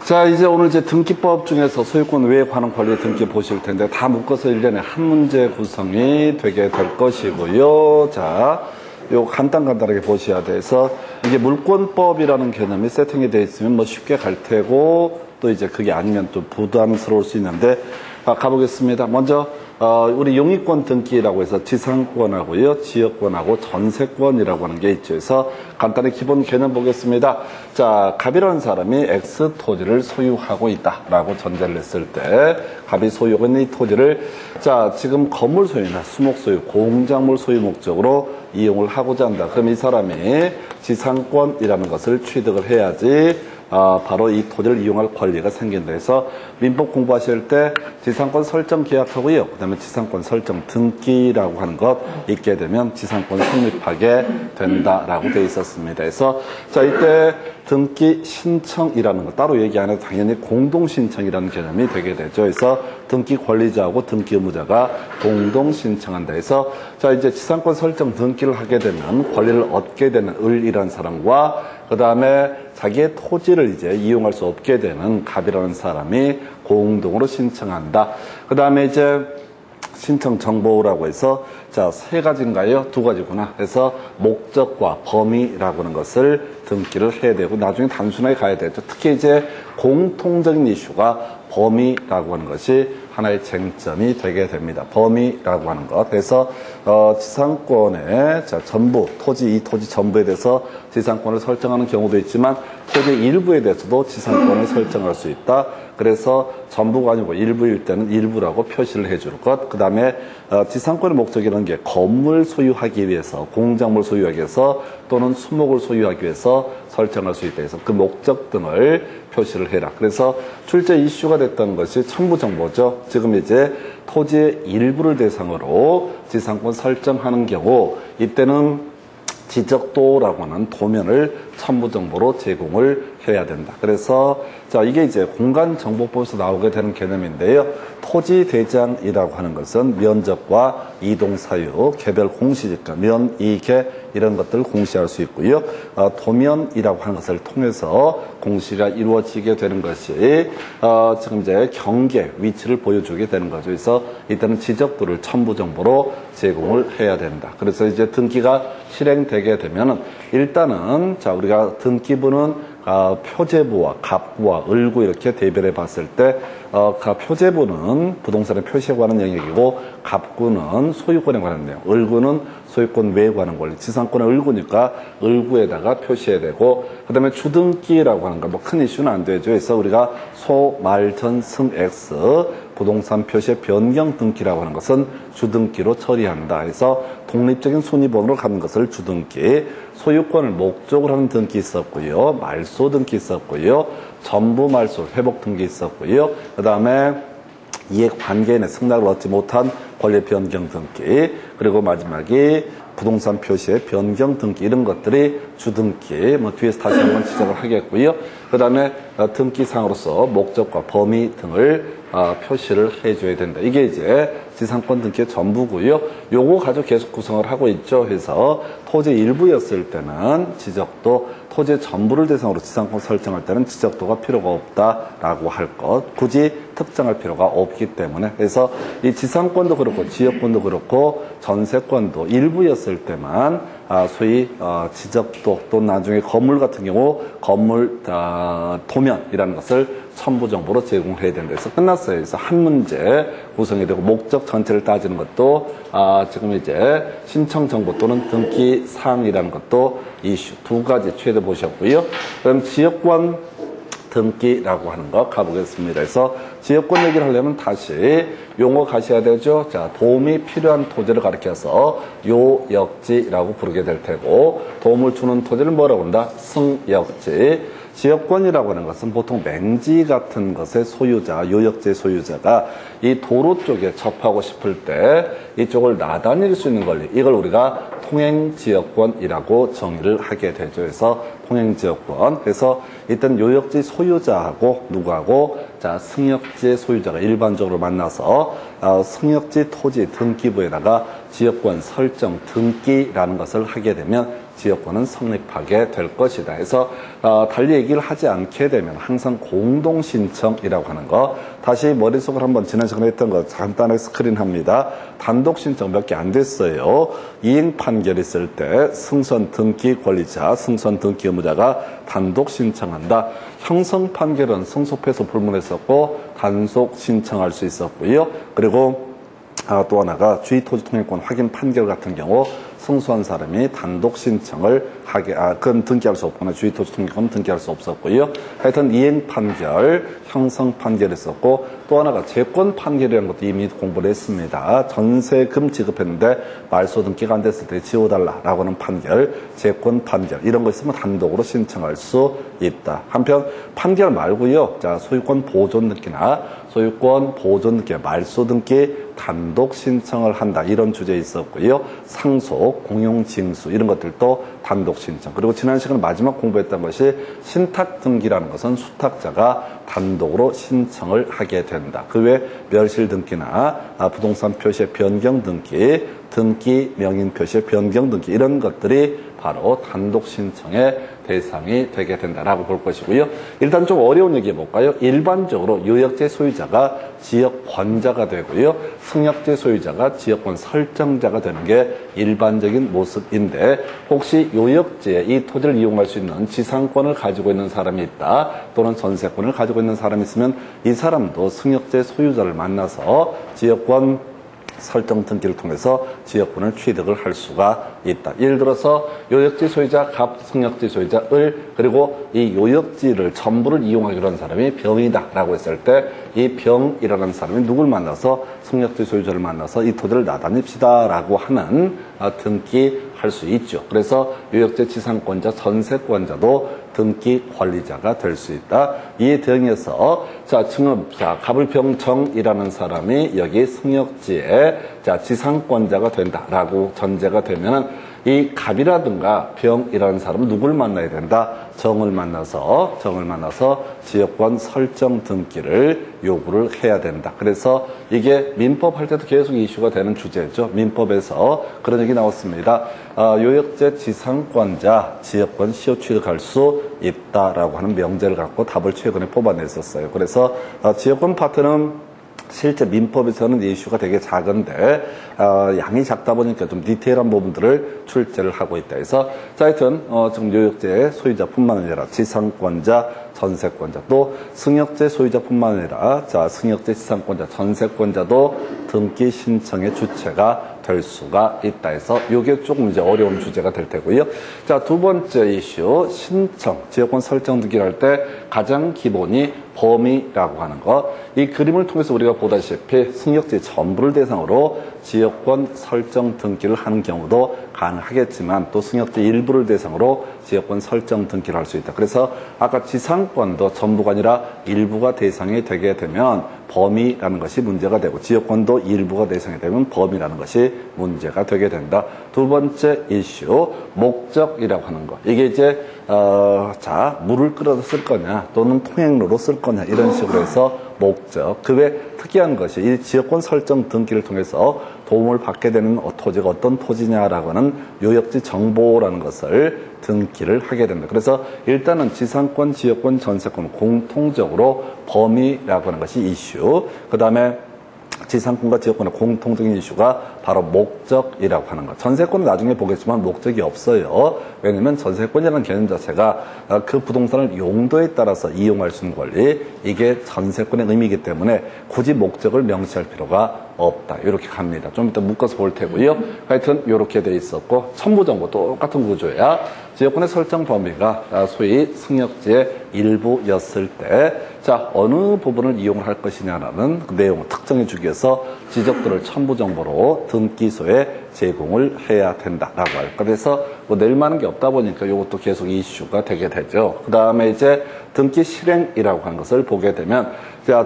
자, 이제 오늘 이제 등기법 중에서 소유권 외에 관한 권리 등기 보실 텐데 다 묶어서 1년에 한 문제 구성이 되게 될 것이고요. 자, 요 간단하게 보셔야 돼서 이게 물권법이라는 개념이 세팅이 되어 있으면 뭐 쉽게 갈 테고 또 이제 그게 아니면 또 부담스러울 수 있는데 가보겠습니다. 먼저 우리 용의권 등기라고 해서 지상권하고요, 지역권하고 전세권이라고 하는 게 있죠. 그래서 간단히 기본 개념 보겠습니다. 자, 갑이라는 사람이 X 토지를 소유하고 있다라고 전제를 했을 때 갑이 소유하고 있는 이 토지를 자, 지금 건물 소유나 수목 소유, 공작물 소유 목적으로 이용을 하고자 한다. 그럼 이 사람이 지상권이라는 것을 취득을 해야지 바로 이 토지를 이용할 권리가 생긴다 해서 민법 공부하실 때 지상권 설정 계약하고요. 그 다음에 지상권 설정 등기라고 하는 것 있게 되면 지상권 성립하게 된다라고 되어 있었습니다. 그래서 자, 이때 등기 신청이라는 거 따로 얘기 안 해도 당연히 공동 신청이라는 개념이 되게 되죠. 그래서 등기 권리자하고 등기 의무자가 공동 신청한다 해서 자, 이제 지상권 설정 등기를 하게 되면 권리를 얻게 되는 을이라는 사람과 그 다음에 자기의 토지를 이제 이용할 수 없게 되는 갑이라는 사람이 공동으로 신청한다. 그 다음에 이제 신청 정보라고 해서 자, 세 가지인가요? 두 가지구나. 그래서 목적과 범위라고 하는 것을 등기를 해야 되고 나중에 단순하게 가야 되죠. 특히 이제 공통적인 이슈가 범위라고 하는 것이 하나의 쟁점이 되게 됩니다. 범위라고 하는 것. 그래서 지상권의 자, 전부 이 토지 전부에 대해서 지상권을 설정하는 경우도 있지만 토지 일부에 대해서도 지상권을 설정할 수 있다. 그래서 전부가 아니고 일부일 때는 일부라고 표시를 해줄 것. 그 다음에 지상권의 목적이라는 게 건물 소유하기 위해서, 공작물 소유하기 위해서 또는 수목을 소유하기 위해서 설정할 수 있다 해서 그 목적 등을 표시를 해라. 그래서 출제 이슈가 됐던 것이 첨부정보죠. 지금 이제 토지의 일부를 대상으로 지상권 설정하는 경우 이때는 지적도라고 하는 도면을 첨부정보로 제공을 해야 된다. 그래서 자, 이게 이제 공간정보법에서 나오게 되는 개념인데요. 토지대장이라고 하는 것은 면적과 이동사유, 개별 공시지가, 면, 이계 이런 것들을 공시할 수 있고요. 도면이라고 하는 것을 통해서 공시가 이루어지게 되는 것이 지금 이제 경계, 위치를 보여주게 되는 거죠. 그래서 이때는 지적도를 첨부정보로 제공을 해야 된다. 그래서 이제 등기가 실행되게 되면은 일단은 자, 우리가 등기부는 표제부와 갑부와 을구 이렇게 대별해 봤을 때 표제부는 부동산의 표시에 관한 영역이고 갑구는 소유권에 관한 내용, 을구는 소유권 외에 관한 권리, 지상권은 을구니까 을구에다가 표시해야 되고 그 다음에 주등기라고 하는 거 뭐 큰 이슈는 안 되죠. 그래서 우리가 소, 말, 전, 승, X 부동산 표시의 변경 등기라고 하는 것은 주등기로 처리한다. 그래서 독립적인 순위번호로 가는 것을 주등기, 소유권을 목적으로 하는 등기 있었고요. 말소 등기 있었고요. 전부 말소 회복 등기 있었고요. 그 다음에 이해관계인의 승낙을 얻지 못한 권리 변경 등기, 그리고 마지막이 부동산 표시의 변경 등기 이런 것들이 주등기 뭐 뒤에서 다시 한번 지적을 하겠고요. 그 다음에 등기상으로서 목적과 범위 등을 표시를 해줘야 된다. 이게 이제 지상권 등기의 전부고요. 요거 가지고 계속 구성을 하고 있죠. 그래서 토지 일부였을 때는 지적도, 토지 전부를 대상으로 지상권 설정할 때는 지적도가 필요가 없다라고 할 것. 굳이 특정할 필요가 없기 때문에. 그래서 이 지상권도 그렇고 지역권도 그렇고 전세권도 일부였을 때만 소위 지적도 또 나중에 건물 같은 경우 건물 도면이라는 것을 첨부정보로 제공해야 된다 해서 끝났어요. 그래서 한 문제 구성이 되고 목적 전체를 따지는 것도 지금 이제 신청정보 또는 등기사항이라는 것도 이슈 두 가지 최대 보셨고요. 그럼 지역권 등기라고 하는 거 가보겠습니다. 그래서 지역권 얘기를 하려면 다시 용어 가셔야 되죠. 자, 도움이 필요한 토지를 가리켜서 요역지라고 부르게 될 테고 도움을 주는 토지를 뭐라고 한다? 승역지. 지역권이라고 하는 것은 보통 맹지 같은 것의 소유자, 요역지의 소유자가 이 도로 쪽에 접하고 싶을 때 이쪽을 나다닐 수 있는 권리, 이걸 우리가 통행지역권이라고 정의를 하게 되죠. 그래서 통행지역권. 그래서 일단 요역지 소유자하고 누구하고 자, 승역지의 소유자가 일반적으로 만나서 승역지 토지 등기부에다가 지역권 설정 등기라는 것을 하게 되면 지역권은 성립하게 될 것이다. 그래서 달리 얘기를 하지 않게 되면 항상 공동신청이라고 하는 거, 다시 머릿속으로 한번 지난 시간에 했던 거 간단하게 스크린합니다. 단독신청 몇 개 안 됐어요. 이행 판결이 있을 때 승선 등기 권리자, 승선 등기 의무자가 단독 신청한다. 형성 판결은 승소패소 불문했었고 단속 신청할 수 있었고요. 그리고 또 하나가 주의토지 통행권 확인 판결 같은 경우 승소한 사람이 단독 신청을 하게, 그건 등기할 수 없거나 주의토지 통행권 등기할 수 없었고요. 하여튼 이행 판결, 형성 판결이 있었고, 또 하나가 재권 판결이라는 것도 이미 공부를 했습니다. 전세금 지급했는데 말소 등기가 안 됐을 때 지워달라라고 하는 판결, 재권 판결, 이런 거 있으면 단독으로 신청할 수 있다. 한편 판결 말고요. 자, 소유권 보존 등기나 소유권 보존 등기, 말소 등기 단독 신청을 한다. 이런 주제 있었고요. 상속, 공용징수 이런 것들도 단독 신청. 그리고 지난 시간에 마지막 공부했던 것이 신탁 등기라는 것은 수탁자가 단독으로 신청을 하게 된다. 그 외 멸실 등기나 부동산 표시의 변경 등기, 등기 명인 표시의 변경 등기 이런 것들이 바로 단독 신청의 대상이 되게 된다라고 볼 것이고요. 일단 좀 어려운 얘기 해볼까요? 일반적으로 요역제 소유자가 지역권자가 되고요. 승역제 소유자가 지역권 설정자가 되는 게 일반적인 모습인데, 혹시 요역제에 이 토지를 이용할 수 있는 지상권을 가지고 있는 사람이 있다, 또는 전세권을 가지고 있는 사람이 있으면 이 사람도 승역제 소유자를 만나서 지역권 설정 등기를 통해서 지역권을 취득을 할 수가 있다. 예를 들어서 요역지 소유자, 갑, 승역지 소유자, 을, 그리고 이 요역지를 전부를 이용하기로 한 사람이 병이다 라고 했을 때 이 병이라는 사람이 누굴 만나서 승역지 소유자를 만나서 이 토지를 나다닙시다 라고 하는 등기할 수 있죠. 그래서 요역지 지상권자, 전세권자도 등기 관리자가 될 수 있다. 이에 대응해서 갑을병정이라는 사람이 여기 승역지에 지상권자가 된다라고 전제가 되면은 이 갑이라든가 병이라는 사람은 누굴 만나야 된다? 정을 만나서 지역권 설정 등기를 요구를 해야 된다. 그래서 이게 민법 할 때도 계속 이슈가 되는 주제죠. 민법에서 그런 얘기 나왔습니다. 요역제 지상권자 지역권 시효 취득할 수 있다라고 하는 명제를 갖고 답을 최근에 뽑아냈었어요. 그래서 지역권 파트는 실제 민법에서는 이슈가 되게 작은데 양이 작다 보니까 좀 디테일한 부분들을 출제를 하고 있다 해서, 하여튼 지금 요역제 소유자뿐만 아니라 지상권자, 전세권자, 또 승역제 소유자뿐만 아니라 승역제 지상권자, 전세권자도 등기 신청의 주체가 될 수가 있다 해서 이게 조금 이제 어려운 주제가 될 테고요. 두 번째 이슈, 신청, 지역권 설정 등기를 할 때 가장 기본이 범위라고 하는 것. 이 그림을 통해서 우리가 보다시피 승역지 전부를 대상으로 지역권 설정 등기를 하는 경우도 가능하겠지만, 또 승역지 일부를 대상으로 지역권 설정 등기를 할 수 있다. 그래서 아까 지상권도 전부가 아니라 일부가 대상이 되게 되면 범위라는 것이 문제가 되고, 지역권도 일부가 대상이 되면 범위라는 것이 문제가 되게 된다. 두 번째 이슈, 목적이라고 하는 것. 이게 이제 물을 끌어서 쓸 거냐 또는 통행로로 쓸 거냐 이런 식으로 해서 목적. 그 외 특이한 것이 이 지역권 설정 등기를 통해서 도움을 받게 되는 토지가 어떤 토지냐라고 하는 요역지 정보라는 것을 등기를 하게 된다. 그래서 일단은 지상권, 지역권, 전세권 공통적으로 범위라고 하는 것이 이슈. 그 다음에 지상권과 지역권의 공통적인 이슈가 바로 목적이라고 하는 것. 전세권은 나중에 보겠지만 목적이 없어요. 왜냐하면 전세권이라는 개념 자체가 그 부동산을 용도에 따라서 이용할 수 있는 권리, 이게 전세권의 의미이기 때문에 굳이 목적을 명시할 필요가 없다. 이렇게 갑니다. 좀 이따 묶어서 볼 테고요. 하여튼 이렇게 돼 있었고, 첨부정보 똑같은 구조야. 지역권의 설정 범위가 소위 승역지의 일부였을 때 어느 부분을 이용을 할 것이냐라는 그 내용을 특정해 주기 위해서 지적들을 첨부정보로 등기소에 제공을 해야 된다라고 할 것. 그래서 뭐 낼 만한 게 없다 보니까 이것도 계속 이슈가 되게 되죠. 그 다음에 이제 등기 실행이라고 하는 것을 보게 되면,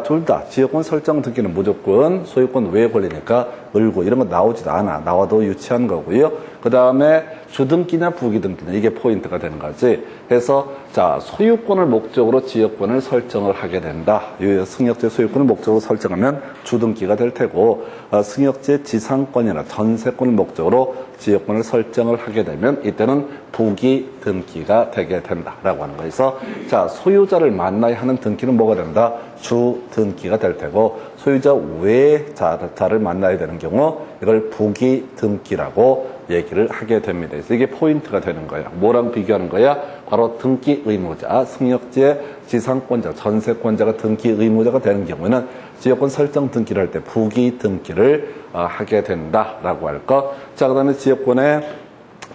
둘 다 지역권 설정 등기는 무조건 소유권 외 권리니까 을고 이런 거 나오지도 않아. 나와도 유치한 거고요. 그 그 다음에 주등기냐 부기등기냐 이게 포인트가 되는 거지. 그래서 자 소유권을 목적으로 지역권을 설정을 하게 된다. 승역지의 소유권을 목적으로 설정하면 주등기가 될 테고 승역지의 지상권이나 전세권을 목적으로 지역권을 설정을 하게 되면 이때는 부기등기가 되게 된다라고 하는 거에서 자 소유자를 만나야 하는 등기는 뭐가 된다? 주등기가 될 테고 소유자 외의 자를 만나야 되는 경우 이걸 부기등기라고 얘기를 하게 됩니다. 그래서 이게 포인트가 되는 거예요. 뭐랑 비교하는 거야? 바로 등기 의무자, 승역지의 지상권자, 전세권자가 등기 의무자가 되는 경우에는 지역권 설정 등기를 할 때 부기 등기를 하게 된다라고 할 것. 자, 그다음에 지역권의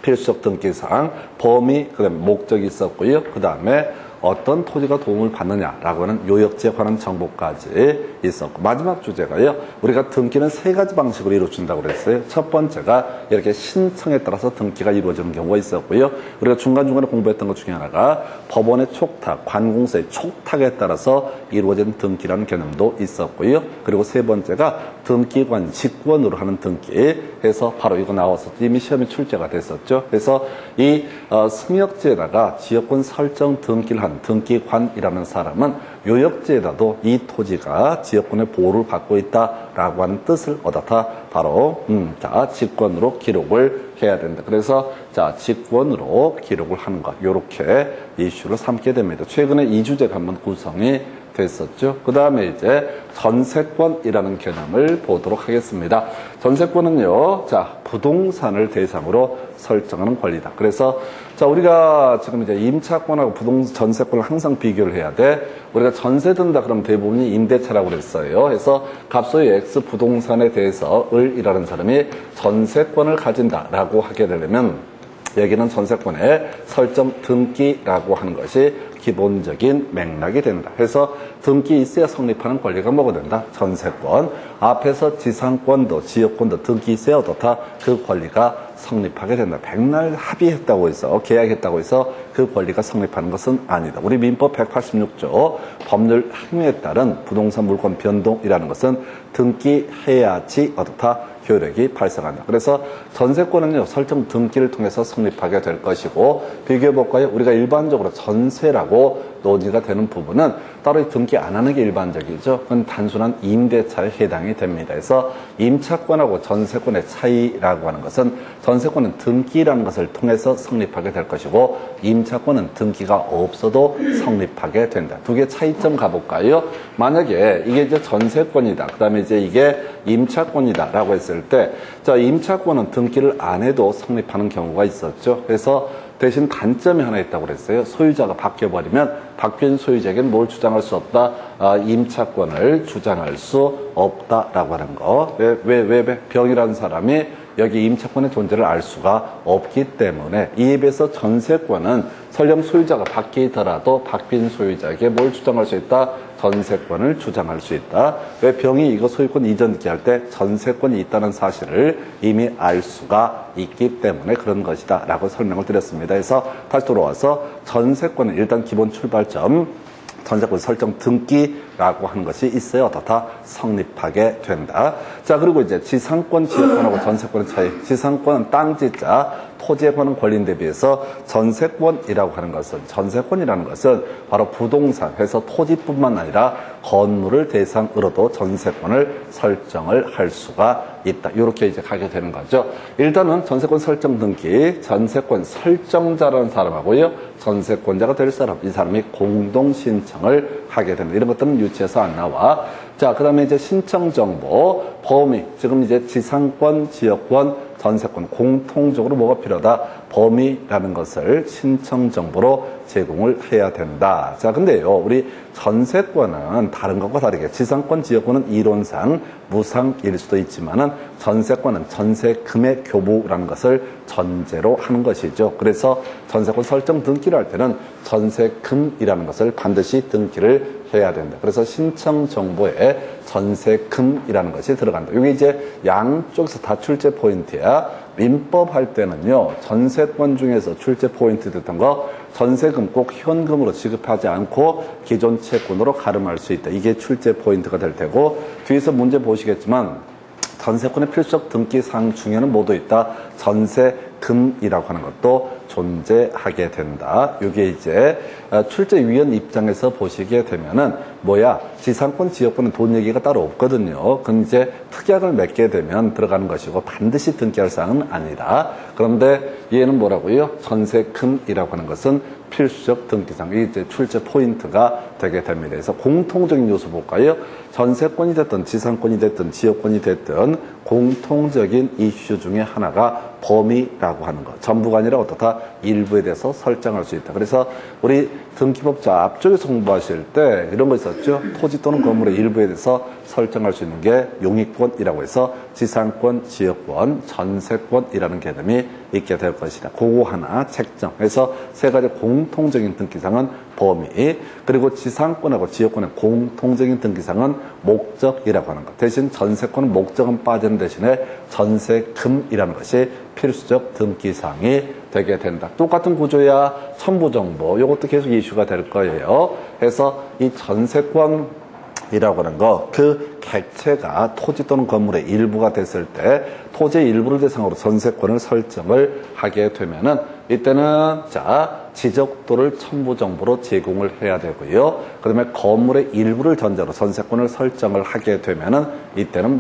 필수적 등기사항, 범위, 그다음에 목적이 있었고요. 그다음에 어떤 토지가 도움을 받느냐라고 하는 요역지에 관한 정보까지 있었고 마지막 주제가요. 우리가 등기는 세 가지 방식으로 이루어진다고 그랬어요. 첫 번째가 이렇게 신청에 따라서 등기가 이루어지는 경우가 있었고요. 우리가 중간중간에 공부했던 것 중에 하나가 법원의 촉탁, 관공서의 촉탁에 따라서 이루어진 등기라는 개념도 있었고요. 그리고 세 번째가 등기관, 직권으로 하는 등기 해서 바로 이거 나왔었죠. 이미 시험에 출제가 됐었죠. 그래서 이 승역지에다가 지역권 설정 등기를 한 등기관이라는 사람은 요역지에다도 이 토지가 지역권의 보호를 받고 있다라고 하는 뜻을 얻어다 바로 자 직권으로 기록을 해야 된다. 그래서 자 직권으로 기록을 하는 것 요렇게 이슈를 삼게 됩니다. 최근에 이 주제가 한번 구성이 됐었죠. 그 다음에 이제 전세권이라는 개념을 보도록 하겠습니다. 전세권은요, 자, 부동산을 대상으로 설정하는 권리다. 그래서, 자, 우리가 지금 이제 임차권하고 전세권을 항상 비교를 해야 돼. 우리가 전세 든다 그러면 대부분이 임대차라고 그랬어요. 그래서 갑소의 X 부동산에 대해서 을이라는 사람이 전세권을 가진다라고 하게 되려면 여기는 전세권의 설정 등기라고 하는 것이 기본적인 맥락이 된다. 그래서 등기 있어야 성립하는 권리가 뭐가 된다? 전세권. 앞에서 지상권도 지역권도 등기 있어야 어떻다? 그 권리가 성립하게 된다. 백날 합의했다고 해서 계약했다고 해서 그 권리가 성립하는 것은 아니다. 우리 민법 186조 법률 행위에 따른 부동산 물권 변동이라는 것은 등기해야지 어떻다? 효력이 발생한다. 그래서 전세권은요, 설정 등기를 통해서 성립하게 될 것이고, 비교해볼까요? 우리가 일반적으로 전세라고 논의가 되는 부분은 따로 등기 안 하는 게 일반적이죠. 그건 단순한 임대차에 해당이 됩니다. 그래서 임차권하고 전세권의 차이라고 하는 것은 전세권은 등기라는 것을 통해서 성립하게 될 것이고, 임차권은 등기가 없어도 성립하게 된다. 두 개 차이점 가볼까요? 만약에 이게 이제 전세권이다. 그 다음에 이제 이게 임차권이다. 라고 했을 때, 자, 임차권은 등기를 안 해도 성립하는 경우가 있었죠. 그래서 대신 단점이 하나 있다고 그랬어요. 소유자가 바뀌어버리면 바뀐 소유자에게는 뭘 주장할 수 없다? 임차권을 주장할 수 없다라고 하는 거. 왜? 병이라는 사람이 여기 임차권의 존재를 알 수가 없기 때문에 이에 비해서 전세권은 설령 소유자가 바뀌더라도 바뀐 소유자에게 뭘 주장할 수 있다? 전세권을 주장할 수 있다. 왜 병이 이거 소유권 이전기 할 때 전세권이 있다는 사실을 이미 알 수가 있기 때문에 그런 것이다 라고 설명을 드렸습니다. 그래서 다시 돌아와서 전세권은 일단 기본 출발점 전세권 설정 등기라고 하는 것이 있어야 어떻다 성립하게 된다. 자, 그리고 이제 지상권, 지역권하고 전세권의 차이. 지상권은 땅지자, 토지에 관한 권리인데 비해서 전세권이라는 것은 바로 부동산, 해서 토지뿐만 아니라 건물을 대상으로도 전세권을 설정을 할 수가 있다. 이렇게 이제 가게 되는 거죠. 일단은 전세권 설정 등기, 전세권 설정자라는 사람하고요, 전세권자가 될 사람, 이 사람이 공동 신청을 하게 됩니다. 이런 것들은 유치해서 안 나와. 자, 그 다음에 이제 신청 정보, 범위, 지금 이제 지상권, 지역권, 전세권 공통적으로 뭐가 필요하다? 범위라는 것을 신청 정보로 제공을 해야 된다. 자, 근데요, 우리 전세권은 다른 것과 다르게 지상권, 지역권은 이론상 무상일 수도 있지만은 전세권은 전세금의 교부라는 것을 전제로 하는 것이죠. 그래서 전세권 설정 등기를 할 때는 전세금이라는 것을 반드시 등기를 해야 된다. 그래서 신청 정보에 전세금이라는 것이 들어간다. 이게 이제 양쪽에서 다 출제 포인트야. 민법 할 때는요, 전세권 중에서 출제 포인트 됐던 거, 전세금 꼭 현금으로 지급하지 않고 기존 채권으로 가름할 수 있다. 이게 출제 포인트가 될 테고, 뒤에서 문제 보시겠지만 전세권의 필수적 등기사항 중에는 모두 있다. 전세 전세금이라고 하는 것도 존재하게 된다. 이게 이제 출제위원 입장에서 보시게 되면은 지상권, 지역권은 돈 얘기가 따로 없거든요. 그럼 이제 특약을 맺게 되면 들어가는 것이고 반드시 등기할 사항은 아니다. 그런데 얘는 뭐라고요? 전세금이라고 하는 것은 필수적 등기사항이 이제 출제 포인트가 되게 됩니다. 그래서 공통적인 요소 볼까요? 전세권이 됐든 지상권이 됐든 지역권이 됐든 공통적인 이슈 중에 하나가 범위라고 하는 것. 전부가 아니라 어떻다? 일부에 대해서 설정할 수 있다. 그래서 우리 등기법자 앞쪽에서 공부하실 때 이런 거 있었죠? 토지 또는 건물의 일부에 대해서 설정할 수 있는 게 용익권이라고 해서 지상권, 지역권, 전세권이라는 개념이 있게 될 것이다. 그거 하나 책정해서 세 가지 공통적인 등기사항은 범위, 그리고 지상권하고 지역권의 공통적인 등기사항은 목적이라고 하는 것. 대신 전세권은 목적은 빠지는 대신에 전세금이라는 것이 필수적 등기사항이 되게 된다. 똑같은 구조야 첨부정보, 이것도 계속 이슈가 될 거예요. 그래서 이 전세권 이라고 하는 거, 그 객체가 토지 또는 건물의 일부가 됐을 때 토지의 일부를 대상으로 전세권을 설정을 하게 되면은 이때는 지적도를 첨부 정보로 제공을 해야 되고요. 그다음에 건물의 일부를 전제로 전세권을 설정을 하게 되면은 이때는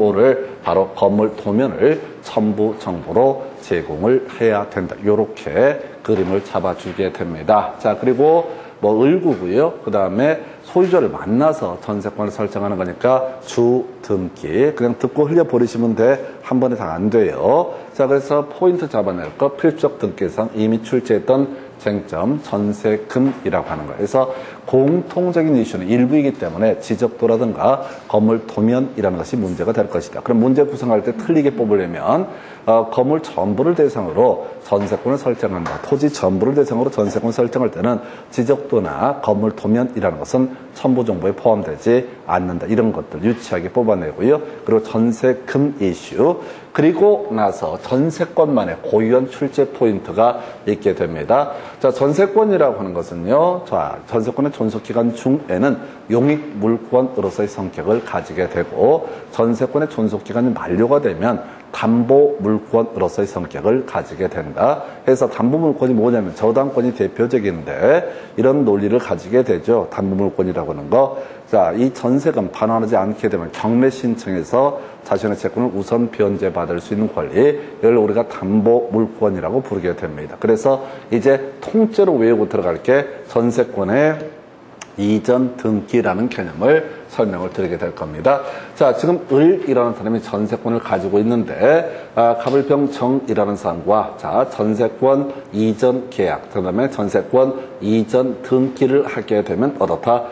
바로 건물 도면을 첨부 정보로 제공을 해야 된다. 요렇게 그림을 잡아주게 됩니다. 그리고 을구고요. 그 다음에 소유자를 만나서 전세권을 설정하는 거니까 주등기. 그냥 듣고 흘려버리시면 돼. 한 번에 다 안 돼요. 그래서 포인트 잡아낼 거 필수적 등기상 이미 출제했던 쟁점 전세금이라고 하는 거예요. 그래서 공통적인 이슈는 일부이기 때문에 지적도라든가 건물 도면이라는 것이 문제가 될 것이다. 그럼 문제 구성할 때 틀리게 뽑으려면 건물 전부를 대상으로 전세권을 설정한다. 토지 전부를 대상으로 전세권 설정할 때는 지적도나 건물 도면이라는 것은 첨부 정보에 포함되지 않는다. 이런 것들 유치하게 뽑아내고요. 그리고 전세금 이슈, 그리고 나서 전세권만의 고유한 출제 포인트가 있게 됩니다. 전세권이라고 하는 것은요. 전세권의 존속기간 중에는 용익물권으로서의 성격을 가지게 되고 전세권의 존속기간이 만료가 되면 담보물권으로서의 성격을 가지게 된다. 그래서 담보물권이 뭐냐면 저당권이 대표적인데 이런 논리를 가지게 되죠. 담보물권이라고 하는 거. 이 전세금 반환하지 않게 되면 경매 신청에서 자신의 채권을 우선 변제받을 수 있는 권리, 이걸 우리가 담보물권이라고 부르게 됩니다. 그래서 이제 통째로 외우고 들어갈 게 전세권의 이전 등기라는 개념을 설명을 드리게 될 겁니다. 지금 을이라는 사람이 전세권을 가지고 있는데 갑을병정이라는 사람과 전세권 이전 계약, 그 다음에 전세권 이전 등기를 하게 되면 어떻다?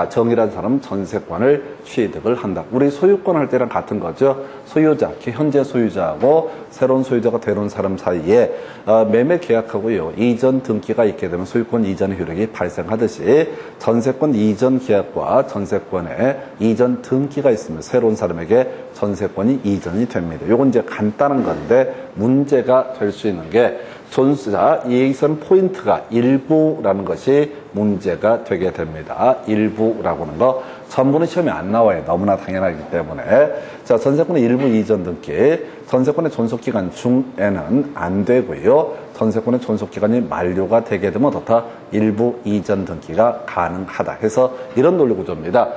정이라는 사람은 전세권을 취득을 한다. 우리 소유권 할 때랑 같은 거죠. 소유자, 현재 소유자하고 새로운 소유자가 되는 사람 사이에 매매 계약하고요. 이전 등기가 있게 되면 소유권 이전의 효력이 발생하듯이 전세권 이전 계약과 전세권의 이전 등기가 있으면 새로운 사람에게 전세권이 이전이 됩니다. 요건 이제 간단한 건데 문제가 될 수 있는 게 여기서는 포인트가 일부라는 것이 문제가 되게 됩니다. 일부라고 하는 거. 전부는 시험에 안 나와요. 너무나 당연하기 때문에. 전세권의 일부 이전 등기. 전세권의 존속기간 중에는 안 되고요. 전세권의 존속기간이 만료가 되게 되면 어떻다? 일부 이전 등기가 가능하다. 해서 이런 논리 구조입니다.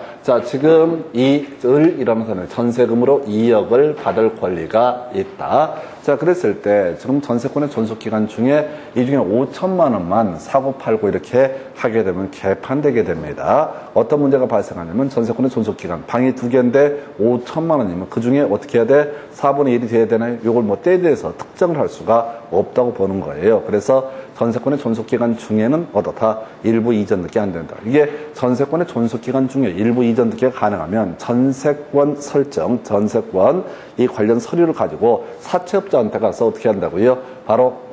지금 이 을이라는 사람은 전세금으로 2억을 받을 권리가 있다. 그랬을 때 지금 전세권의 존속기간 중에 이 중에 5천만 원만 사고 팔고 이렇게 하게 되면 개판되게 됩니다. 어떤 문제가 발생하냐면 전세권의 존속기간 방이 2개인데 5천만 원이면 그 중에 어떻게 해야 돼? 4분의 1이 돼야 되나요? 이걸 때에 대해서 특정을 할 수가 없다고 보는 거예요. 그래서 전세권의 존속기간 중에는 어떻다? 일부 이전 등기 안 된다. 이게 전세권의 존속기간 중에 일부 이전 등기가 가능하면 전세권 설정, 전세권 이 관련 서류를 가지고 사채업자한테 가서 어떻게 한다고요? 바로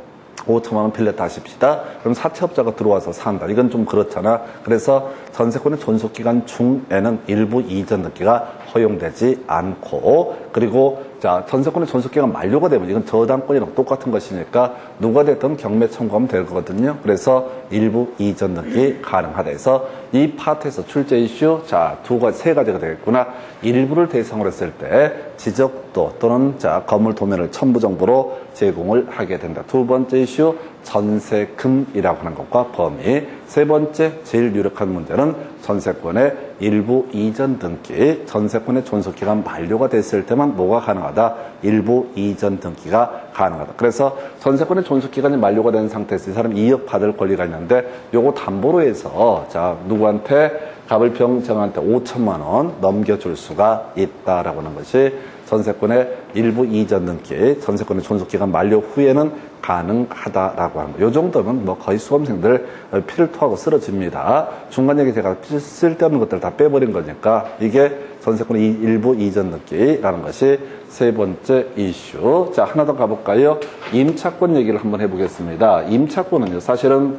5천만 원 빌렸다 하십시다. 그럼 사채업자가 들어와서 산다. 이건 좀 그렇잖아. 그래서 전세권의 존속기간 중에는 일부 이전 등기가 허용되지 않고, 그리고 전세권의 존속기간 만료가 되면 이건 저당권이랑 똑같은 것이니까 누가 됐든 경매 청구하면 될 거거든요. 그래서 일부 이전 등기 가능하다 해서 이 파트에서 출제 이슈, 자, 세 가지가 되겠구나. 일부를 대상으로 했을 때 지적도 또는 자, 건물 도면을 첨부 정보로 제공을 하게 된다. 두 번째 이슈, 전세금이라고 하는 것과 범위. 세 번째, 제일 유력한 문제는 전세권의 일부 이전 등기, 전세권의 존속기간 만료가 됐을 때만 뭐가 가능하다? 일부 이전 등기가 가능하다. 그래서 전세권의 존속기간이 만료가 된 상태에서 이 사람 2억 받을 권리가 있는데 요거 담보로 해서 자, 누구한테? 가불평정한테 5천만 원 넘겨줄 수가 있다라고 하는 것이 전세권의 일부 이전 등기, 전세권의 존속기간 만료 후에는 가능하다라고 하는 거. 이 정도면 뭐 거의 수험생들 피를 토하고 쓰러집니다. 중간 얘기 제가 쓸데없는 것들 다 빼버린 거니까 이게 전세권의 일부 이전 등기라는 것이 세 번째 이슈. 자, 하나 더 가볼까요? 임차권 얘기를 한번 해보겠습니다. 임차권은요, 사실은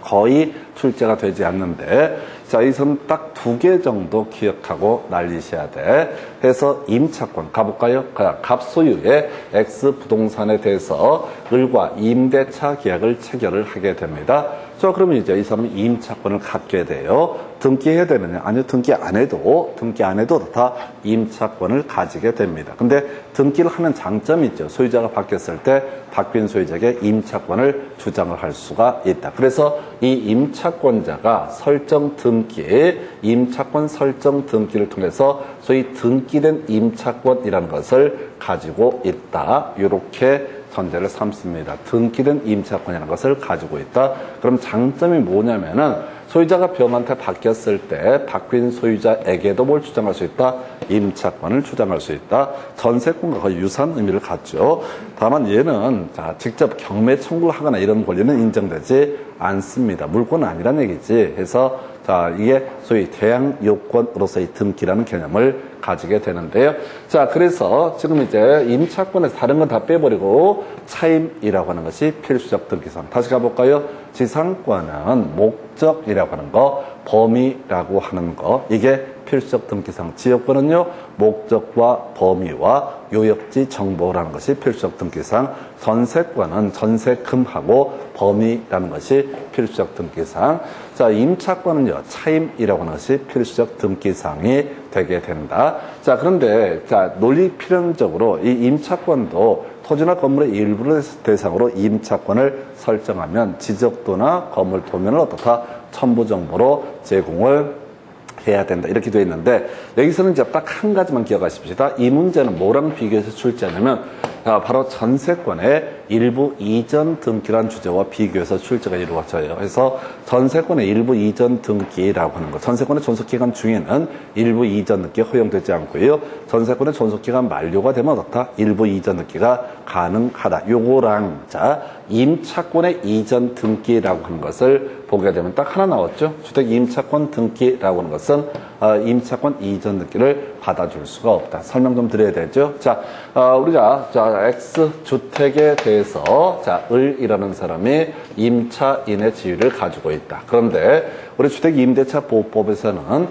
거의 출제가 되지 않는데, 자, 이선 딱 2개 정도 기억하고 날리셔야 돼. 해서 임차권 가볼까요? 갑소유의 X 부동산에 대해서 을과 임대차 계약을 체결을 하게 됩니다. 자, 그러면 이제 이 사람이 임차권을 갖게 돼요. 등기해야 되느냐? 아니요, 등기 안 해도 다 임차권을 가지게 됩니다. 근데 등기를 하는 장점이 있죠. 소유자가 바뀌었을 때 바뀐 소유자에게 임차권을 주장을 할 수가 있다. 그래서 이 임차권자가 설정 등기, 임차권 설정 등기를 통해서 소위 등기된 임차권이라는 것을 가지고 있다. 이렇게 전제를 삼습니다. 등기된 임차권이라는 것을 가지고 있다. 그럼 장점이 뭐냐면은 소유자가 병한테 바뀌었을 때 바뀐 소유자에게도 뭘 주장할 수 있다? 임차권을 주장할 수 있다. 전세권과 거의 유사한 의미를 갖죠. 다만 얘는 자, 직접 경매 청구를 하거나 이런 권리는 인정되지 않습니다. 물권은 아니란 얘기지. 해서 자, 이게 소위 대항 요건으로서의 등기라는 개념을 가지게 되는데요. 자, 그래서 지금 이제 임차권에서 다른 건 다 빼버리고 차임이라고 하는 것이 필수적 등기상. 다시 가볼까요? 지상권은 목적이라고 하는 거, 범위라고 하는 거, 이게 필수적 등기상. 지역권은요, 목적과 범위와 요역지 정보라는 것이 필수적 등기상. 전세권은 전세금하고 범위라는 것이 필수적 등기상. 자, 임차권은요, 차임이라고 하는 것이 필수적 등기상이 되게 된다. 자, 그런데 자, 논리 필연적으로 이 임차권도 토지나 건물의 일부를 대상으로 임차권을 설정하면 지적도나 건물 도면을 어떻다? 첨부 정보로 제공을 해야 된다. 이렇게 되어 있는데 여기서는 이제 딱 한 가지만 기억하십시다. 이 문제는 뭐랑 비교해서 출제하냐면 바로 전세권의 일부 이전 등기란 주제와 비교해서 출제가 이루어져요. 그래서 전세권의 일부 이전 등기라고 하는 것, 전세권의 존속기간 중에는 일부 이전 등기가 허용되지 않고요. 전세권의 존속기간 만료가 되면 어떻다? 일부 이전 등기가 가능하다. 요거랑 자, 임차권의 이전 등기라고 하는 것을 보게 되면 딱 하나 나왔죠. 주택 임차권 등기라고 하는 것은 임차권 이전 등기를 받아줄 수가 없다. 설명 좀 드려야 되죠. 자, 우리가 자, X 주택에 대해서 자, 을이라는 사람이 임차인의 지위를 가지고 있다. 그런데 우리 주택 임대차 보호법에서는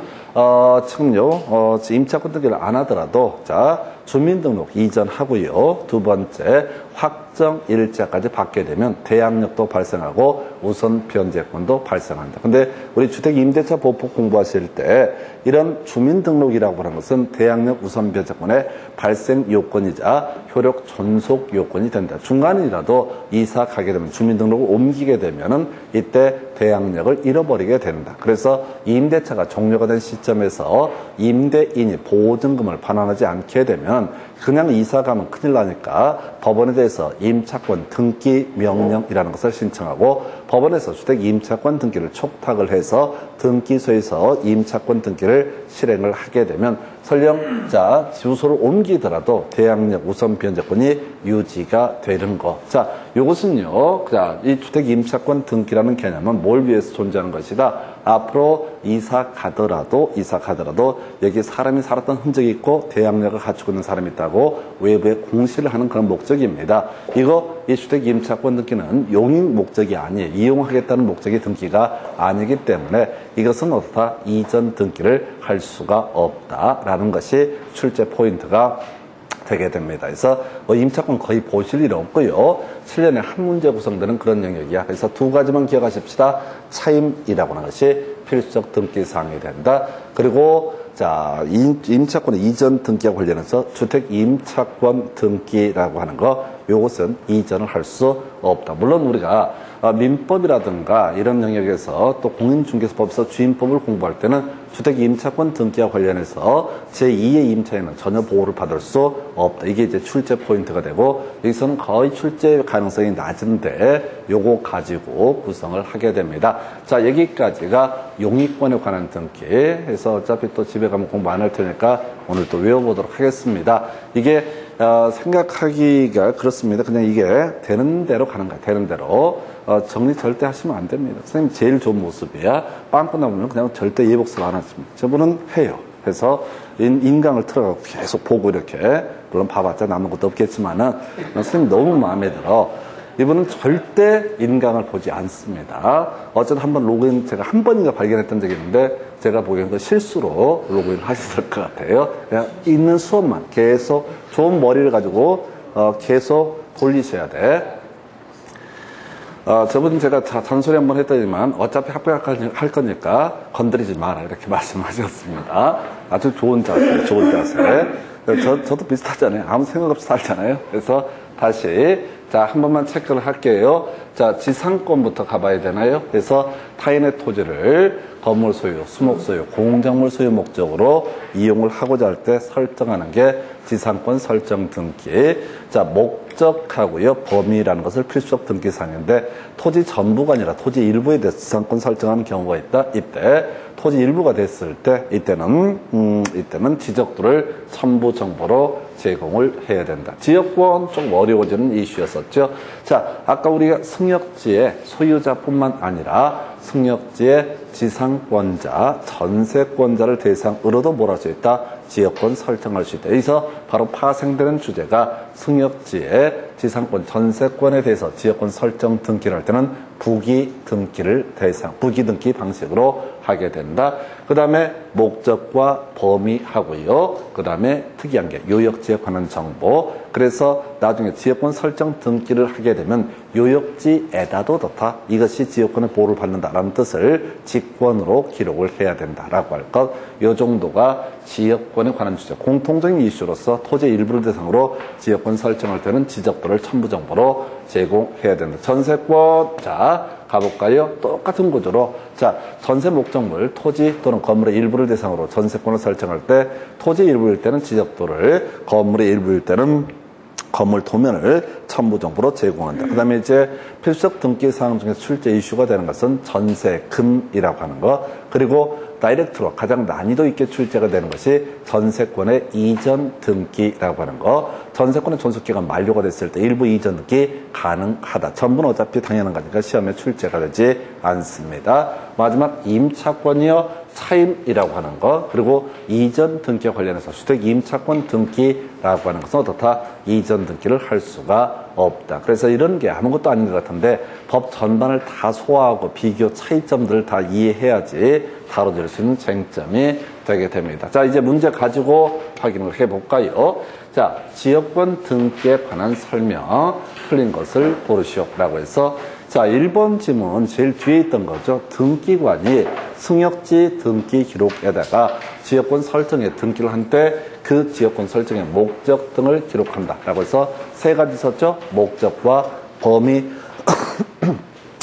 지금요 임차권 등기를 안 하더라도 자, 주민등록 이전하고요. 두 번째 확정 일자까지 받게 되면 대항력도 발생하고 우선 변제권도 발생한다. 근데 우리 주택 임대차 보호법 공부하실 때 이런 주민등록이라고 하는 것은 대항력 우선 변제권의 발생 요건이자 효력 존속 요건이 된다. 중간이라도 이사 가게 되면 주민등록을 옮기게 되면은 이때 대항력을 잃어버리게 된다. 그래서 임대차가 종료가 된 시점에서 임대인이 보증금을 반환하지 않게 되면 그냥 이사 가면 큰일 나니까 법원에 대해서 임차권 등기 명령이라는 것을 신청하고 법원에서 주택 임차권 등기를 촉탁을 해서 등기소에서 임차권 등기를 실행을 하게 되면 설령 자 주소를 옮기더라도 대항력 우선 변제권이 유지가 되는 거. 자, 이것은요. 자, 이 주택 임차권 등기라는 개념은 뭘 위해서 존재하는 것이다. 앞으로 이사 가더라도 여기 사람이 살았던 흔적이 있고 대항력을 갖추고 있는 사람이 있다고 외부에 공시를 하는 그런 목적입니다. 이 주택 임차권 등기는 용익 목적이 아니에요. 이용하겠다는 목적의 등기가 아니기 때문에 이것은 어떻다? 이전 등기를 할 수가 없다라는 것이 출제 포인트가 되게 됩니다. 그래서 임차권 거의 보실 일이 없고요. 7년에 한 문제 구성되는 그런 영역이야. 그래서 두 가지만 기억하십시다. 차임이라고 하는 것이 필수적 등기사항이 된다. 그리고 자, 임차권의 이전 등기와 관련해서 주택 임차권 등기라고 하는 거, 요것은 이전을 할 수 없다. 물론 우리가 민법이라든가 이런 영역에서 또 공인중개사법에서 주임법을 공부할 때는 주택 임차권 등기와 관련해서 제2의 임차인은 전혀 보호를 받을 수 없다. 이게 이제 출제 포인트가 되고, 여기서는 거의 출제 가능성이 낮은데 요거 가지고 구성을 하게 됩니다. 자, 여기까지가 용의권에 관한 등기 해서 어차피 또 집에 가면 공부 안 할 테니까 오늘 또 외워보도록 하겠습니다. 이게 생각하기가 그렇습니다. 그냥 이게 되는 대로 가는 거야. 되는 대로. 정리 절대 하시면 안 됩니다. 선생님 제일 좋은 모습이야. 빵 끝나보면 그냥 절대 예복습 안 하십니다. 저분은 해요. 그래서 인강을 틀어가고 계속 보고 이렇게, 물론 봐봤자 남는 것도 없겠지만은 선생님 너무 마음에 들어. 이분은 절대 인강을 보지 않습니다. 어쨌든 한번 로그인 제가 한 번인가 발견했던 적이 있는데 제가 보기에는 실수로 로그인 하셨을 것 같아요. 그냥 있는 수업만 계속 좋은 머리를 가지고 계속 돌리셔야 돼. 저분 제가 잔소리 한번 했더니만 어차피 합격할 거니까 건드리지 마라 이렇게 말씀하셨습니다. 아주 좋은 자세, 좋은 자세. 저도 비슷하잖아요. 아무 생각 없이 살잖아요. 그래서 다시 자, 한 번만 체크를 할게요. 자, 지상권부터 가봐야 되나요? 그래서 타인의 토지를 건물 소유, 수목 소유, 공작물 소유 목적으로 이용을 하고자 할 때 설정하는 게 지상권 설정 등기. 자, 목적하고요, 범위라는 것을 필수적 등기사항인데 토지 전부가 아니라 토지 일부에 대해서 지상권 설정하는 경우가 있다. 이때 토지 일부가 됐을 때 이때는 지적도를 첨부 정보로 제공을 해야 된다. 지역권 좀 어려워지는 이슈였었죠. 자, 아까 우리가 승역지의 소유자뿐만 아니라 승역지의 지상권자, 전세권자를 대상으로도 뭘 할 수 있다? 지역권 설정할 수 있다. 여기서 바로 파생되는 주제가 승역지의 지상권, 전세권에 대해서 지역권 설정 등기를 할 때는 부기 등기 방식으로 하게 된다. 그 다음에 목적과 범위하고요. 그 다음에 특이한 게 요역지에 관한 정보. 그래서 나중에 지역권 설정 등기를 하게 되면 요역지에다도 넣다. 이것이 지역권의 보호를 받는다라는 뜻을 직권으로 기록을 해야 된다라고 할 것. 요 정도가 지역권에 관한 주제. 공통적인 이슈로서 토지 일부를 대상으로 지역권 설정할 때는 지적도를 첨부 정보로 제공해야 된다. 전세권, 자, 가볼까요? 똑같은 구조로. 자, 전세 목적물, 토지 또는 건물의 일부를 대상으로 전세권을 설정할 때 토지 일부일 때는 지적도를, 건물의 일부일 때는 건물 도면을 첨부 정보로 제공한다. 그 다음에 이제 필수적 등기 사항 중에 출제 이슈가 되는 것은 전세금이라고 하는 거. 그리고 다이렉트로 가장 난이도 있게 출제가 되는 것이 전세권의 이전 등기라고 하는 거. 전세권의 존속기간 만료가 됐을 때 일부 이전 등기 가능하다. 전부는 어차피 당연한 거니까 시험에 출제가 되지 않습니다. 마지막 임차권이요. 차임이라고 하는 거, 그리고 이전 등기와 관련해서 주택 임차권 등기라고 하는 것은 어떻다? 이전 등기를 할 수가 없다. 그래서 이런 게 아무것도 아닌 것 같은데 법 전반을 다 소화하고 비교 차이점들을 다 이해해야지 다뤄질 수 있는 쟁점이 되게 됩니다. 자, 이제 문제 가지고 확인을 해볼까요? 자, 지역권 등기에 관한 설명 틀린 것을 고르시오라고 해서 자, 1번 지문 제일 뒤에 있던 거죠. 등기관이 승역지 등기 기록에다가 지역권 설정에 등기를 한 때 그 지역권 설정의 목적 등을 기록한다. 라고 해서 세 가지 썼죠. 목적과 범위라고